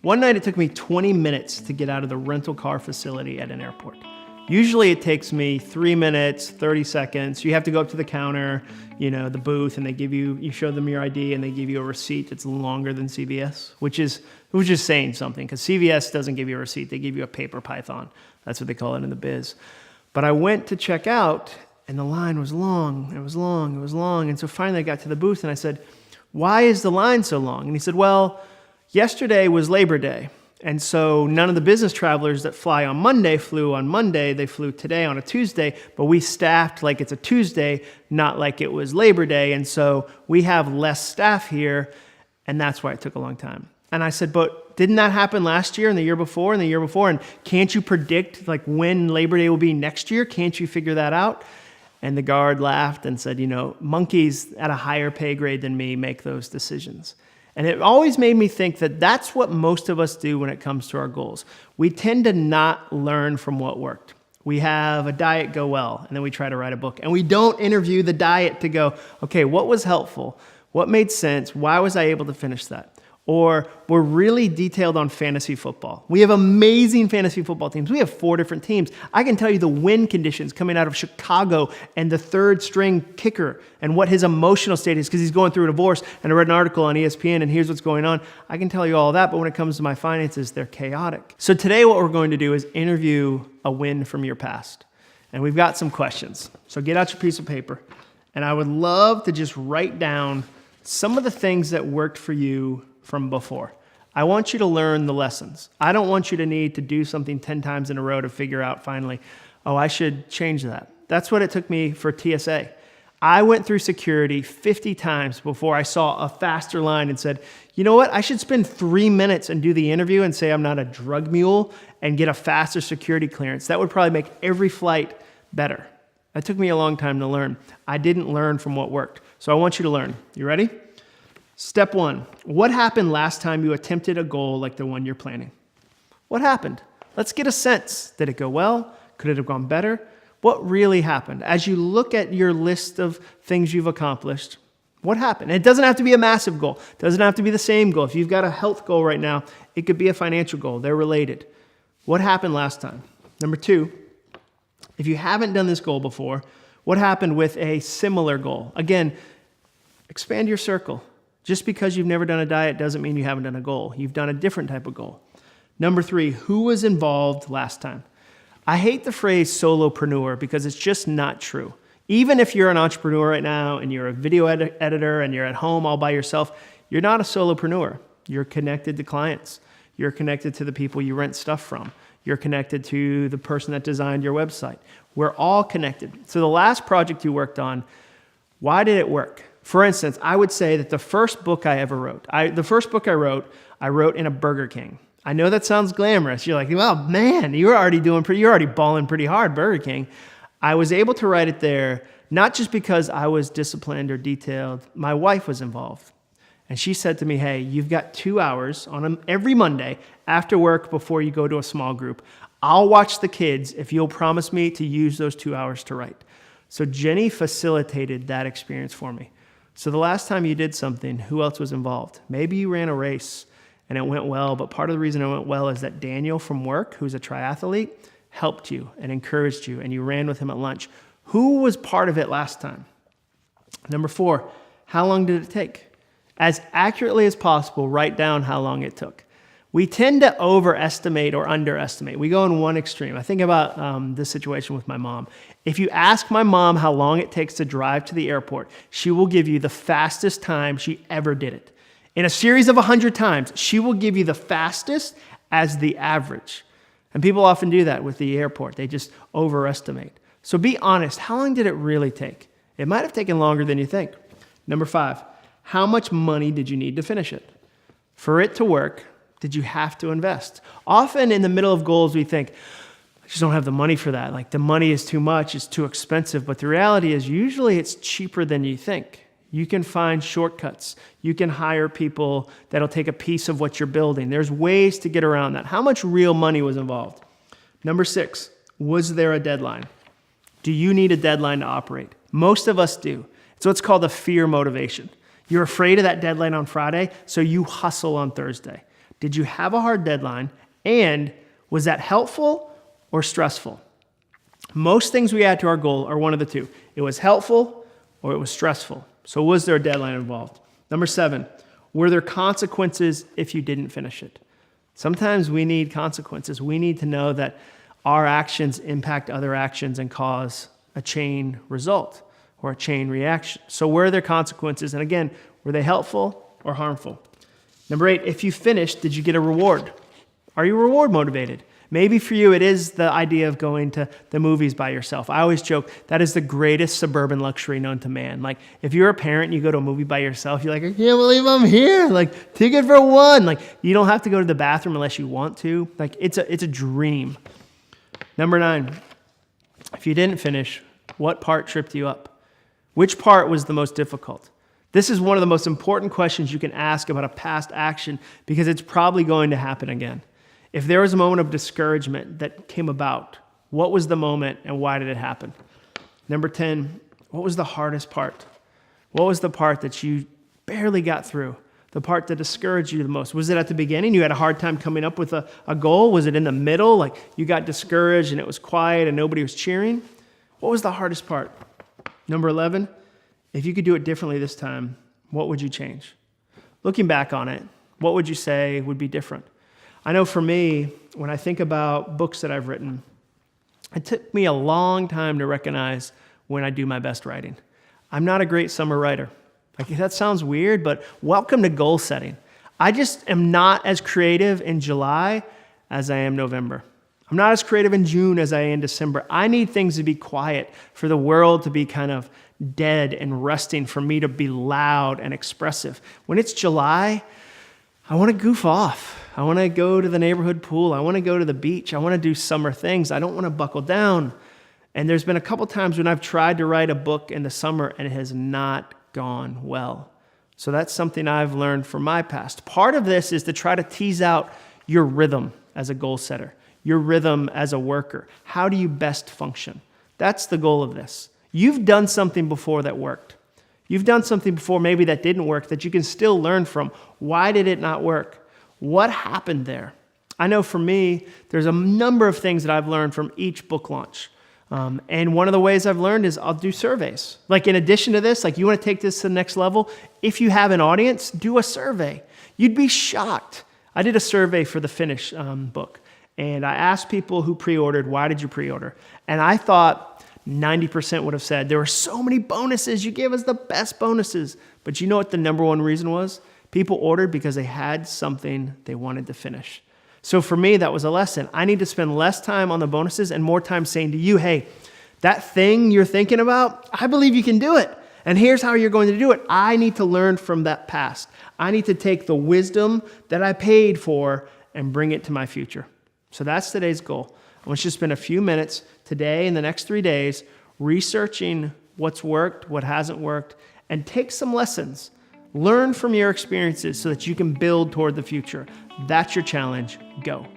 One night it took me 20 minutes to get out of the rental car facility at an airport. Usually it takes me 3 minutes, 30 seconds. You have to go up to the counter, the booth, and you show them your ID and they give you a receipt that's longer than CVS, which is saying something, because CVS doesn't give you a receipt. They give you a paper python. That's what they call it in the biz. But I went to check out and the line was long. It was long. And so finally I got to the booth and I said, "Why is the line so long?" And he said, "Well, yesterday was Labor Day. And so none of the business travelers that fly on Monday flew on Monday. They flew today on a Tuesday, but we staffed like it's a Tuesday, not like it was Labor Day. And so we have less staff here, and that's why it took a long time." And I said, "But didn't that happen last year and the year before and the year before? And can't you predict like when Labor Day will be next year? Can't you figure that out?" And the guard laughed and said, "Monkeys at a higher pay grade than me make those decisions." And it always made me think that that's what most of us do when it comes to our goals. We tend to not learn from what worked. We have a diet go well, and then we try to write a book. And we don't interview the diet to go, okay, what was helpful? What made sense? Why was I able to finish that? Or we're really detailed on fantasy football. We have amazing fantasy football teams. We have 4 different teams. I can tell you the win conditions coming out of Chicago and the third string kicker and what his emotional state is because he's going through a divorce. And I read an article on ESPN and here's what's going on. I can tell you all that, but when it comes to my finances, they're chaotic. So today what we're going to do is interview a win from your past. And we've got some questions. So get out your piece of paper. And I would love to just write down some of the things that worked for you from before. I want you to learn the lessons. I don't want you to need to do something 10 times in a row to figure out finally, oh, I should change that. That's what it took me for TSA. I went through security 50 times before I saw a faster line and said, you know what? I should spend 3 minutes and do the interview and say I'm not a drug mule and get a faster security clearance. That would probably make every flight better. That took me a long time to learn. I didn't learn from what worked. So I want you to learn. You ready? Step 1, what happened last time you attempted a goal like the one you're planning? What happened? Let's get a sense. Did it go well? Could it have gone better? What really happened? As you look at your list of things you've accomplished, what happened? And it doesn't have to be a massive goal. It doesn't have to be the same goal. If you've got a health goal right now, it could be a financial goal. They're related. What happened last time? Number 2, if you haven't done this goal before, what happened with a similar goal? Again, expand your circle. Just because you've never done a diet doesn't mean you haven't done a goal. You've done a different type of goal. Number 3, who was involved last time? I hate the phrase solopreneur because it's just not true. Even if you're an entrepreneur right now and you're a video editor and you're at home all by yourself, you're not a solopreneur. You're connected to clients. You're connected to the people you rent stuff from. You're connected to the person that designed your website. We're all connected. So the last project you worked on, why did it work? For instance, I would say that the first book I ever wrote, I wrote in a Burger King. I know that sounds glamorous. You're like, well, man, you're already balling pretty hard, Burger King. I was able to write it there, not just because I was disciplined or detailed. My wife was involved. And she said to me, hey, you've got 2 hours every Monday after work before you go to a small group. I'll watch the kids if you'll promise me to use those 2 hours to write. So Jenny facilitated that experience for me. So the last time you did something, who else was involved? Maybe you ran a race and it went well, but part of the reason it went well is that Daniel from work, who's a triathlete, helped you and encouraged you, and you ran with him at lunch. Who was part of it last time? Number 4, how long did it take? As accurately as possible, write down how long it took. We tend to overestimate or underestimate. We go in one extreme. I think about this situation with my mom. If you ask my mom how long it takes to drive to the airport, she will give you the fastest time she ever did it. In a series of 100 times, she will give you the fastest as the average. And people often do that with the airport. They just overestimate. So be honest. How long did it really take? It might have taken longer than you think. Number 5, how much money did you need to finish it? For it to work, did you have to invest? Often in the middle of goals, we think, I just don't have the money for that. Like the money is too much, it's too expensive. But the reality is usually it's cheaper than you think. You can find shortcuts. You can hire people that'll take a piece of what you're building. There's ways to get around that. How much real money was involved? Number 6, was there a deadline? Do you need a deadline to operate? Most of us do. It's what's called a fear motivation. You're afraid of that deadline on Friday, so you hustle on Thursday. Did you have a hard deadline? And was that helpful or stressful? Most things we add to our goal are one of the two. It was helpful or it was stressful. So was there a deadline involved? Number 7, were there consequences if you didn't finish it? Sometimes we need consequences. We need to know that our actions impact other actions and cause a chain result or a chain reaction. So were there consequences? And again, were they helpful or harmful? Number 8, if you finished, did you get a reward? Are you reward motivated? Maybe for you, it is the idea of going to the movies by yourself. I always joke, that is the greatest suburban luxury known to man. Like, if you're a parent and you go to a movie by yourself, you're like, I can't believe I'm here. Like, ticket for one. Like, you don't have to go to the bathroom unless you want to. Like, it's a dream. Number 9, if you didn't finish, what part tripped you up? Which part was the most difficult? This is one of the most important questions you can ask about a past action because it's probably going to happen again. If there was a moment of discouragement that came about, what was the moment and why did it happen? Number 10, what was the hardest part? What was the part that you barely got through? The part that discouraged you the most? Was it at the beginning? You had a hard time coming up with a goal? Was it in the middle? Like you got discouraged and it was quiet and nobody was cheering? What was the hardest part? Number 11, if you could do it differently this time, what would you change? Looking back on it, what would you say would be different? I know for me, when I think about books that I've written, it took me a long time to recognize when I do my best writing. I'm not a great summer writer. Like, that sounds weird, but welcome to goal setting. I just am not as creative in July as I am November. I'm not as creative in June as I am in December. I need things to be quiet, for the world to be kind of dead and resting, for me to be loud and expressive. When it's July, I want to goof off. I want to go to the neighborhood pool. I want to go to the beach. I want to do summer things. I don't want to buckle down. And there's been a couple times when I've tried to write a book in the summer and it has not gone well. So that's something I've learned from my past. Part of this is to try to tease out your rhythm as a goal setter, your rhythm as a worker. How do you best function? That's the goal of this. You've done something before that worked. You've done something before maybe that didn't work that you can still learn from. Why did it not work? What happened there? I know for me, there's a number of things that I've learned from each book launch. And one of the ways I've learned is I'll do surveys. Like in addition to this, like you want to take this to the next level, if you have an audience, do a survey. You'd be shocked. I did a survey for the Finish book, and I asked people who pre-ordered, why did you pre-order? And I thought 90% would have said, there were so many bonuses, you gave us the best bonuses. But you know what the number one reason was? People ordered because they had something they wanted to finish. So for me, that was a lesson. I need to spend less time on the bonuses and more time saying to you, hey, that thing you're thinking about, I believe you can do it. And here's how you're going to do it. I need to learn from that past. I need to take the wisdom that I paid for and bring it to my future. So that's today's goal. I want you to spend a few minutes today and the next 3 days researching what's worked, what hasn't worked, and take some lessons. Learn from your experiences so that you can build toward the future. That's your challenge. Go.